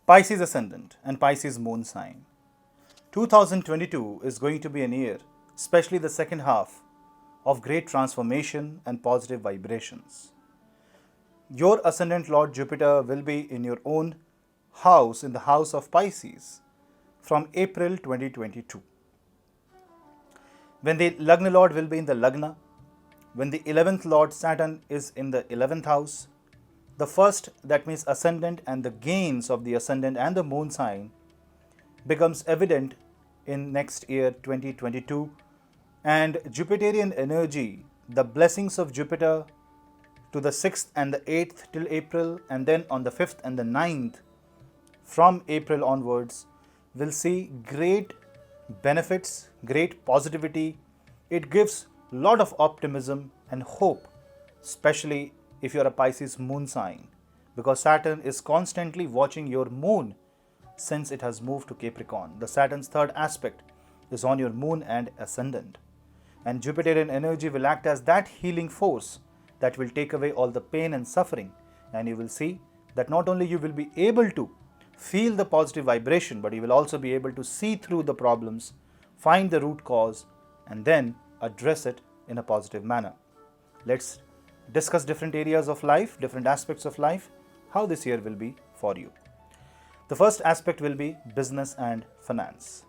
Pisces Ascendant and Pisces Moon sign. 2022 is going to be an year, especially the second half, of great transformation and positive vibrations. Your Ascendant Lord Jupiter will be in your own house, in the house of Pisces, from April 2022. When the Lagna Lord will be in the Lagna, when the 11th Lord Saturn is in the 11th house, the first, that means Ascendant, and the gains of the Ascendant and the Moon sign becomes evident in next year 2022, and Jupiterian energy, the blessings of Jupiter to the 6th and the 8th till April, and then on the 5th and the 9th from April onwards, will see great benefits, great positivity. It gives a lot of optimism and hope, especially if you're a Pisces moon sign, because Saturn is constantly watching your moon since it has moved to Capricorn. The Saturn's third aspect is on your moon and ascendant. And Jupiterian energy will act as that healing force that will take away all the pain and suffering. And you will see that not only you will be able to feel the positive vibration, but you will also be able to see through the problems, find the root cause, and then address it in a positive manner. Let's discuss different areas of life, different aspects of life, how this year will be for you. The first aspect will be business and finance.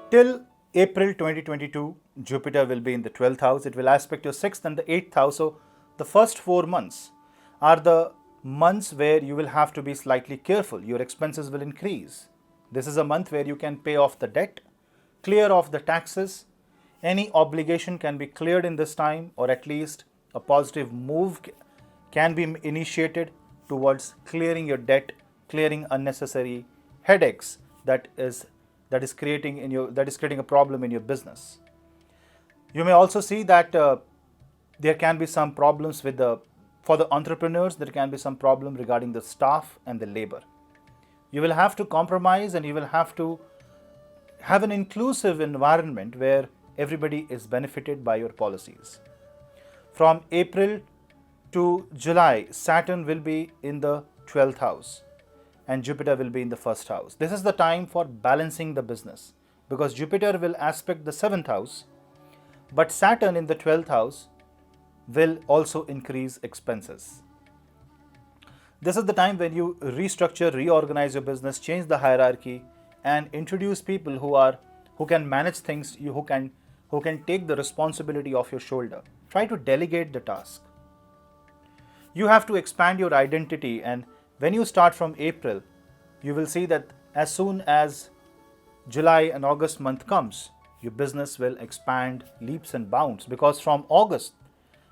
Till April 2022, Jupiter will be in the 12th house. It will aspect your 6th and the 8th house. So the first 4 months are the months where you will have to be slightly careful. Your expenses will increase. This is a month where you can pay off the debt, clear off the taxes. Any obligation can be cleared in this time, or at least a positive move can be initiated towards clearing your debt, clearing unnecessary headaches that is creating a problem in your business. You may also see that there can be some problems for the entrepreneurs. There can be some problem regarding the staff and the labor. You will have to compromise, and you will have to have an inclusive environment where everybody is benefited by your policies. From April to July, Saturn will be in the 12th house and Jupiter will be in the first house. This is the time for balancing the business, because Jupiter will aspect the 7th house, but Saturn in the 12th house will also increase expenses. This is the time when you restructure, reorganize your business, change the hierarchy, and introduce people who can manage things, who can take the responsibility off your shoulder. Try to delegate the task. You have to expand your identity, and when you start from April, you will see that as soon as July and August month comes, your business will expand leaps and bounds, because from August,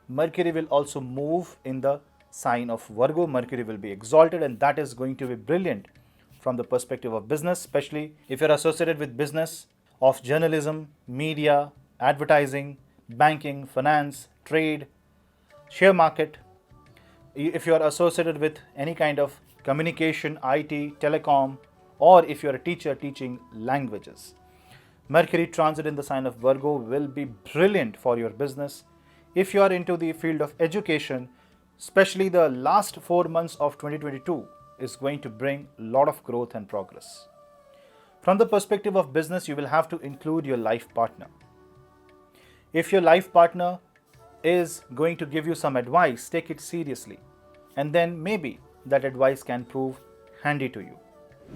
Mercury will also move in the sign of Virgo. Mercury will be exalted, and that is going to be brilliant from the perspective of business, especially if you're associated with business of journalism, media, advertising, banking, finance, trade, share market. If you are associated with any kind of communication, IT, telecom, or if you're a teacher teaching languages, Mercury transit in the sign of Virgo will be brilliant for your business. If you are into the field of education, especially the last 4 months of 2022 is going to bring a lot of growth and progress. From the perspective of business, you will have to include your life partner. If your life partner is going to give you some advice, take it seriously, and then maybe that advice can prove handy to you.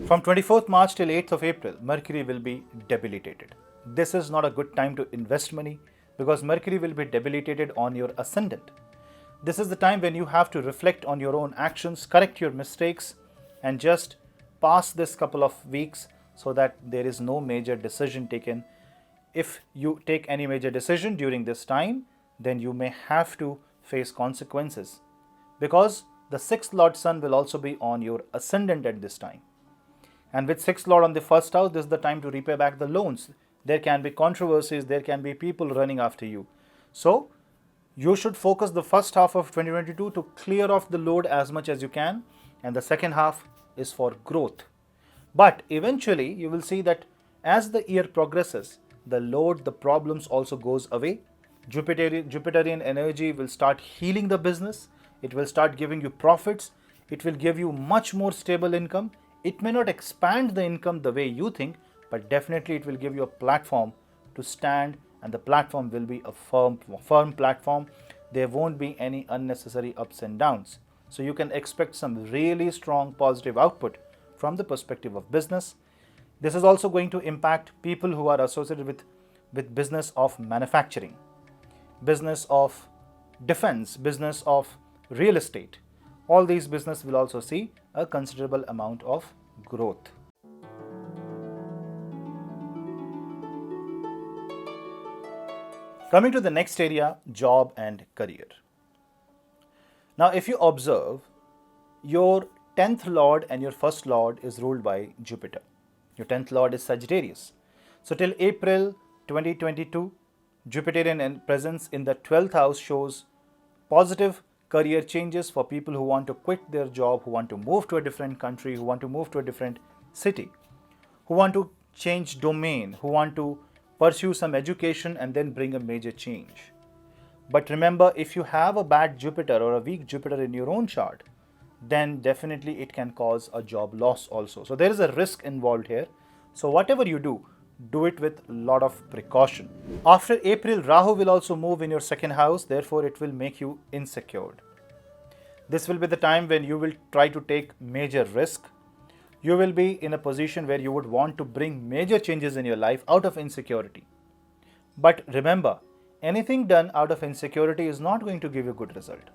From 24th March till 8th of April, Mercury will be debilitated. This is not a good time to invest money, because Mercury will be debilitated on your ascendant. This is the time when you have to reflect on your own actions, correct your mistakes, and just pass this couple of weeks so that there is no major decision taken. If you take any major decision during this time, then you may have to face consequences, because the 6th Lord Sun will also be on your ascendant at this time. And with 6th Lord on the first house, this is the time to repay back the loans. There can be controversies, there can be people running after you. So you should focus the first half of 2022 to clear off the load as much as you can, and the second half is for growth. But eventually you will see that as the year progresses, the load, the problems also goes away. Jupiterian energy will start healing the business. It will start giving you profits. It will give you much more stable income. It may not expand the income the way you think, but definitely it will give you a platform to stand, and the platform will be a firm platform. There won't be any unnecessary ups and downs. So you can expect some really strong positive output from the perspective of business. This is also going to impact people who are associated with business of manufacturing, business of defense, business of real estate. All these business will also see a considerable amount of growth. Coming to the next area, job and career. Now, if you observe, your 10th lord and your first lord is ruled by Jupiter. Your 10th lord is Sagittarius. So till April 2022, Jupiterian presence in the 12th house shows positive career changes for people who want to quit their job, who want to move to a different country, who want to move to a different city, who want to change domain, who want to pursue some education and then bring a major change. But remember, if you have a bad Jupiter or a weak Jupiter in your own chart, then definitely it can cause a job loss also. So there is a risk involved here. So whatever you do, do it with a lot of precaution. After April, Rahu will also move in your second house. Therefore, it will make you insecure. This will be the time when you will try to take major risk. You will be in a position where you would want to bring major changes in your life out of insecurity. But remember, anything done out of insecurity is not going to give you good result.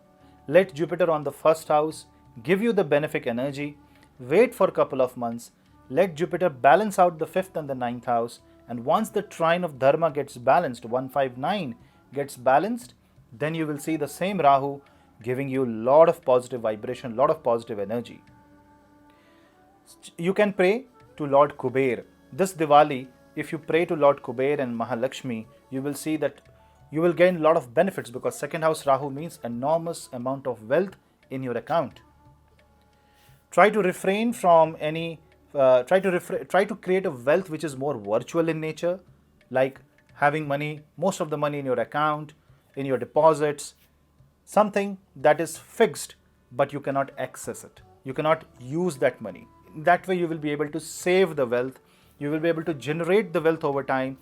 Let Jupiter on the first house give you the benefic energy. Wait for a couple of months. Let Jupiter balance out the 5th and the 9th house, and once the trine of Dharma gets balanced, 159 gets balanced, then you will see the same Rahu giving you a lot of positive vibration, a lot of positive energy. You can pray to Lord Kuber. This Diwali, if you pray to Lord Kuber and Mahalakshmi, you will see that you will gain a lot of benefits, because second house Rahu means enormous amount of wealth in your account. Try to refrain from any try to create a wealth which is more virtual in nature, like having money, most of the money in your account, in your deposits, something that is fixed but you cannot access it. You cannot use that money. That way you will be able to save the wealth, you will be able to generate the wealth over time,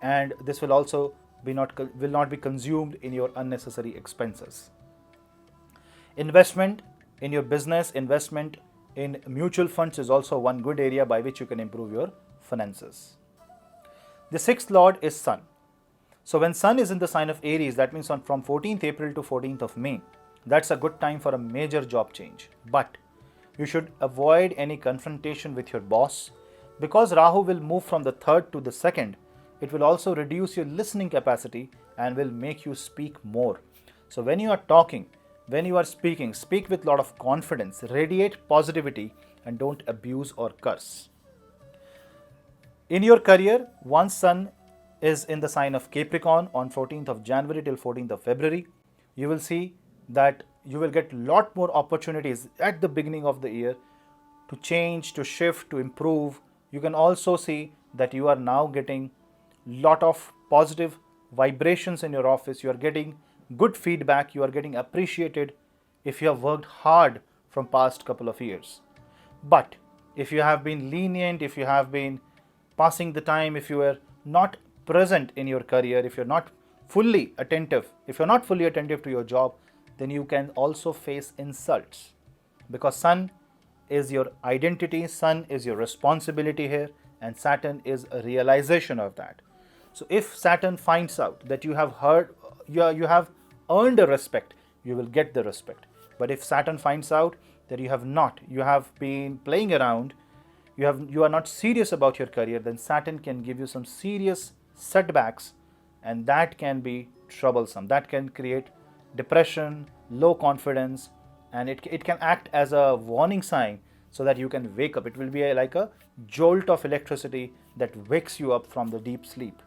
and this will also will not be consumed in your unnecessary expenses. Investment in your business, investment in mutual funds is also one good area by which you can improve your finances. The 6th lord is Sun. So when Sun is in the sign of Aries, that means from 14th April to 14th of May, that's a good time for a major job change. But you should avoid any confrontation with your boss, because Rahu will move from the 3rd to the 2nd. It will also reduce your listening capacity and will make you speak more. So when you are talking, when you are speaking, speak with a lot of confidence, radiate positivity, and don't abuse or curse. In your career, once Sun is in the sign of Capricorn on 14th of January till 14th of February, you will see that you will get a lot more opportunities at the beginning of the year to change, to shift, to improve. You can also see that you are now getting a lot of positive vibrations in your office. You are getting good feedback, you are getting appreciated if you have worked hard from past couple of years. But if you have been lenient, if you have been passing the time, if you were not present in your career, if you're not fully attentive, to your job, then you can also face insults, because Sun is your identity, Sun is your responsibility here, and Saturn is a realization of that. So if Saturn finds out that you have earned a respect, you will get the respect. But if Saturn finds out that you have been playing around, you are not serious about your career, then Saturn can give you some serious setbacks, and that can be troublesome. That can create depression, low confidence, and it can act as a warning sign so that you can wake up. It will be like a jolt of electricity that wakes you up from the deep sleep.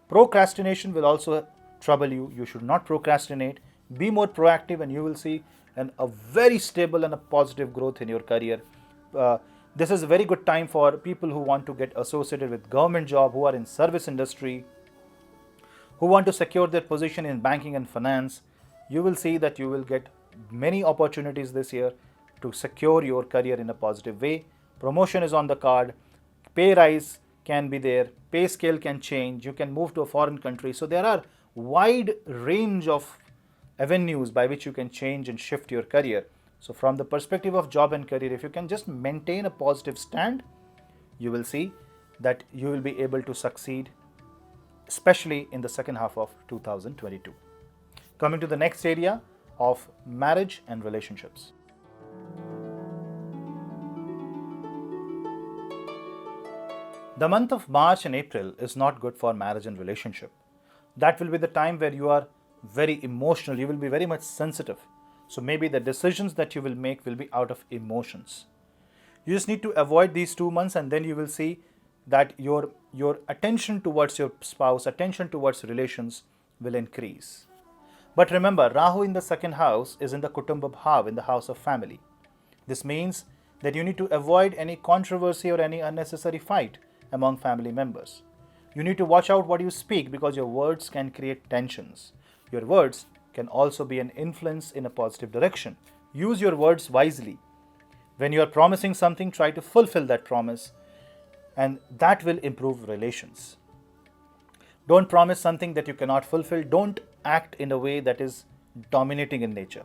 Procrastination will also trouble you. You should not procrastinate. Be more proactive, and you will see a very stable and a positive growth in your career. This is a very good time for people who want to get associated with government job, who are in service industry, who want to secure their position in banking and finance. You will see that you will get many opportunities this year to secure your career in a positive way. Promotion is on the card, pay rise can be there, pay scale can change, you can move to a foreign country. So there are wide range of avenues by which you can change and shift your career. So from the perspective of job and career, if you can just maintain a positive stand, you will see that you will be able to succeed, especially in the second half of 2022. Coming to the next area of marriage and relationships. The month of March and April is not good for marriage and relationship. That will be the time where you are very emotional, you will be very much sensitive. So maybe the decisions that you will make will be out of emotions. You just need to avoid these 2 months, and then you will see that your attention towards your spouse, attention towards relations will increase. But remember, Rahu in the second house is in the Kutumbha Bhav, in the house of family. This means that you need to avoid any controversy or any unnecessary fight among family members. You need to watch out what you speak, because your words can create tensions. Your words can also be an influence in a positive direction. Use your words wisely. When you are promising something, try to fulfill that promise, and that will improve relations. Don't promise something that you cannot fulfill. Don't act in a way that is dominating in nature.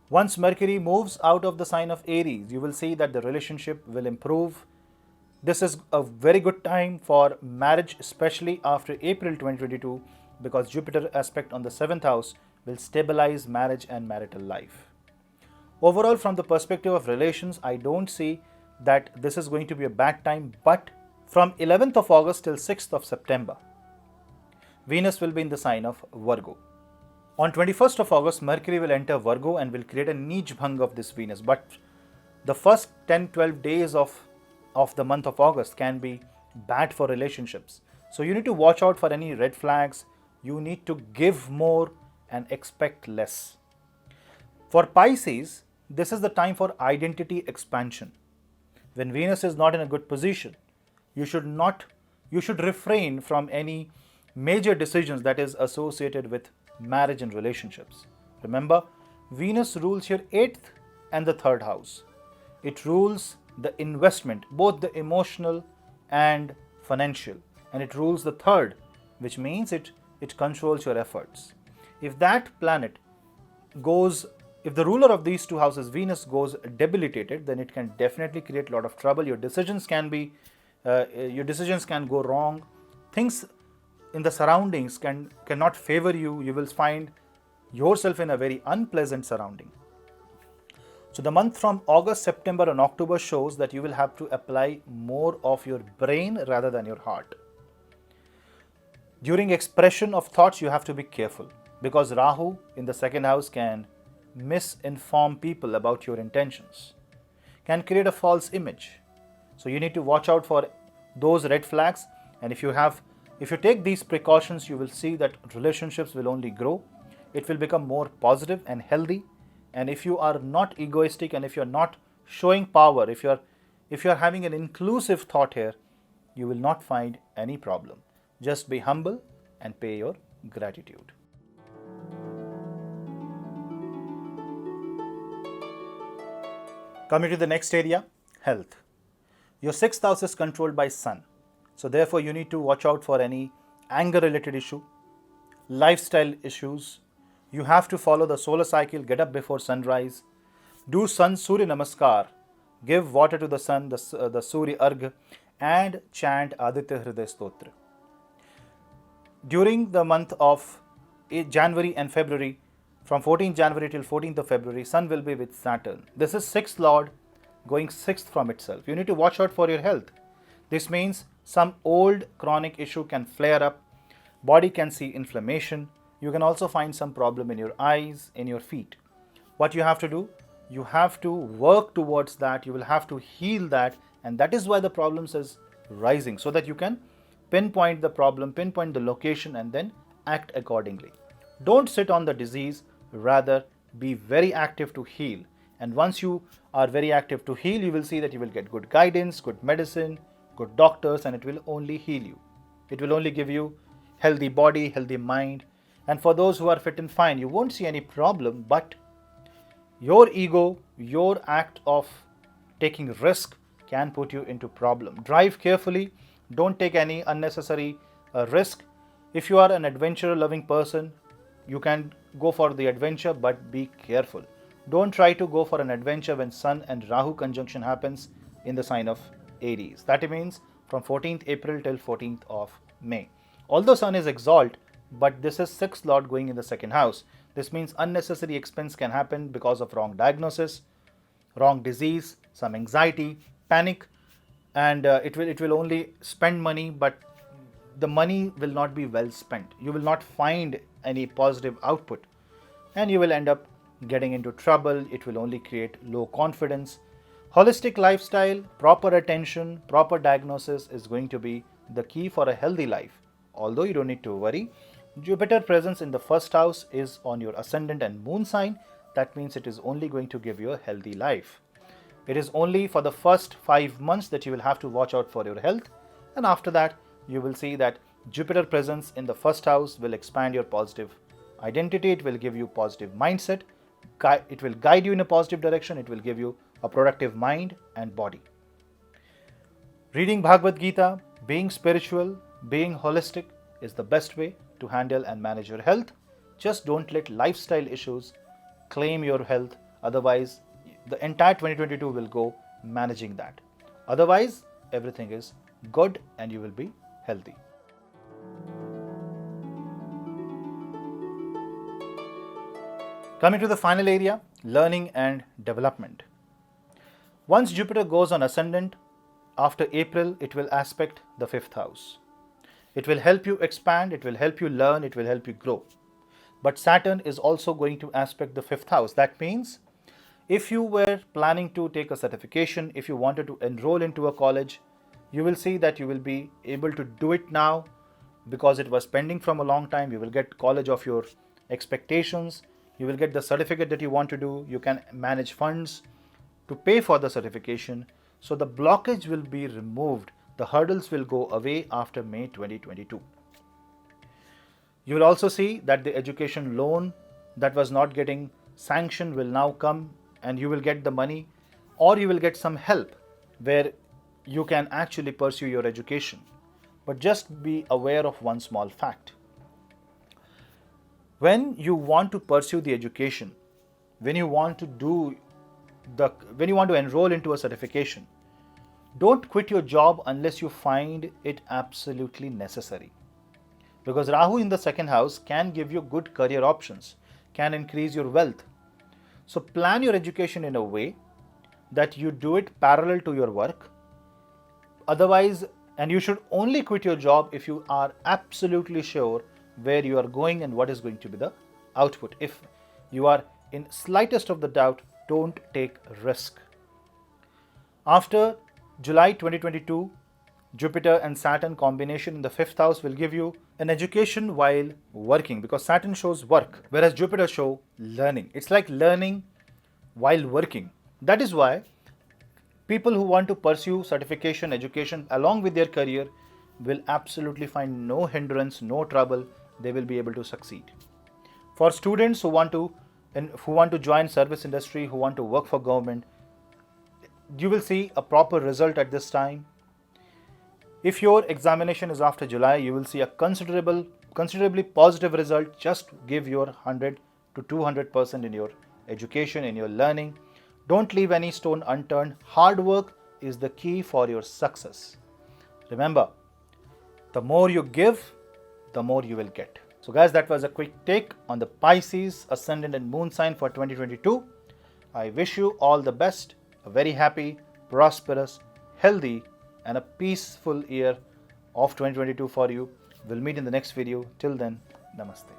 Once Mercury moves out of the sign of Aries, you will see that the relationship will improve. This is a very good time for marriage, especially after April 2022, because Jupiter aspect on the 7th house will stabilize marriage and marital life. Overall, from the perspective of relations, I don't see that this is going to be a bad time, but from 11th of August till 6th of September, Venus will be in the sign of Virgo. On 21st of August, Mercury will enter Virgo and will create a Neej Bhang of this Venus. But the first 10-12 days of the month of August can be bad for relationships. So you need to watch out for any red flags. You need to give more and expect less. For Pisces, this is the time for identity expansion. When Venus is not in a good position, you should refrain from any major decisions that is associated with marriage and relationships. Remember, Venus rules your 8th and the 3rd house. It rules the investment, both the emotional and financial, and it rules the 3rd, which means it controls your efforts. If that planet goes, if the ruler of these 2 houses, Venus, goes debilitated, then it can definitely create a lot of trouble. Your decisions can go wrong. Things in the surroundings cannot favor you. You will find yourself in a very unpleasant surrounding. So the month from August, September and October shows that you will have to apply more of your brain rather than your heart. During expression of thoughts, you have to be careful, because Rahu in the 2nd house can misinform people about your intentions, can create a false image. So you need to watch out for those red flags, and if you take these precautions, you will see that relationships will only grow. It will become more positive and healthy. And if you are not egoistic, and if you are not showing power, if you are having an inclusive thought here, you will not find any problem. Just be humble and pay your gratitude. Coming to the next area, health. Your 6th house is controlled by Sun. So therefore, you need to watch out for any anger-related issue, lifestyle issues. You have to follow the solar cycle, get up before sunrise, do Sun Surya Namaskar, give water to the sun, the Surya Argh, and chant Aditya Hriday Stotra. During the month of January and February, from 14th January till 14th of February, Sun will be with Saturn. This is 6th Lord going 6th from itself. You need to watch out for your health. This means some old chronic issue can flare up, body can see inflammation. You can also find some problem in your eyes, in your feet. What you have to do? You have to work towards that. You will have to heal that, and that is why the problems is rising, so that you can pinpoint the problem, pinpoint the location, and then act accordingly. Don't sit on the disease, rather be very active to heal. And once you are very active to heal, you will see that you will get good guidance, good medicine, good doctors, and it will only heal you. It will only give you healthy body, healthy mind. And for those who are fit and fine, you won't see any problem, but Your ego, your act of taking risk can put you into problem. Drive carefully. Don't take any unnecessary risk. If you are an adventure loving person, you can go for the adventure, but be careful. Don't try to go for an adventure when Sun and Rahu conjunction happens in the sign of Aries. That means from 14th April till 14th of May. Although Sun is exalt, but this is 6th Lord going in the second house. This means unnecessary expense can happen because of wrong diagnosis, wrong disease, some anxiety, panic, and it will only spend money, but the money will not be well spent. You will not find any positive output, and you will end up getting into trouble. It will only create low confidence. Holistic lifestyle, proper attention, proper diagnosis is going to be the key for a healthy life. Although you don't need to worry, Jupiter presence in the first house is on your ascendant and moon sign. That means it is only going to give you a healthy life. It is only for the first 5 months that you will have to watch out for your health, and after that you will see that Jupiter presence in the first house will expand your positive identity. It will give you positive mindset. It will guide you in a positive direction. It will give you a productive mind and body. Reading Bhagavad Gita, being spiritual, being holistic is the best way to handle and manage your health. Just don't let lifestyle issues claim your health. Otherwise, the entire 2022 will go managing that. Otherwise, everything is good and you will be healthy. Coming to the final area, learning and development. Once Jupiter goes on ascendant, after April, it will aspect the 5th house. It will help you expand, it will help you learn, it will help you grow. But Saturn is also going to aspect the 5th house. That means if you were planning to take a certification, if you wanted to enroll into a college, you will see that you will be able to do it now because it was pending from a long time. You will get college of your expectations. You will get the certificate that you want to do. You can manage funds to pay for the certification. So the blockage will be removed. The hurdles will go away after May 2022. You will also see that the education loan that was not getting sanctioned will now come, and you will get the money, or you will get some help where you can actually pursue your education. But just be aware of one small fact. When you want to pursue the education, when you want to enroll into a certification, don't quit your job unless you find it absolutely necessary. Because Rahu in the second house can give you good career options, can increase your wealth. So plan your education in a way that you do it parallel to your work. Otherwise, and you should only quit your job if you are absolutely sure where you are going and what is going to be the output. If you are in slightest of the doubt, don't take risk. After July 2022, Jupiter and Saturn combination in the 5th house will give you an education while working, because Saturn shows work, whereas Jupiter shows learning. It's like learning while working. That is why people who want to pursue certification education along with their career will absolutely find no hindrance, no trouble. They will be able to succeed. For students who want to join service industry, who want to work for government, you will see a proper result at this time. If your examination is after July, you will see a considerably positive result. Just give your 100 to 200% in your education, in your learning. Don't leave any stone unturned. Hard work is the key for your success. Remember, the more you give, the more you will get. So guys, that was a quick take on the Pisces ascendant and moon sign for 2022. I wish you all the best, a very happy, prosperous, healthy and a peaceful year of 2022 for you. We'll meet in the next video. Till then, namaste.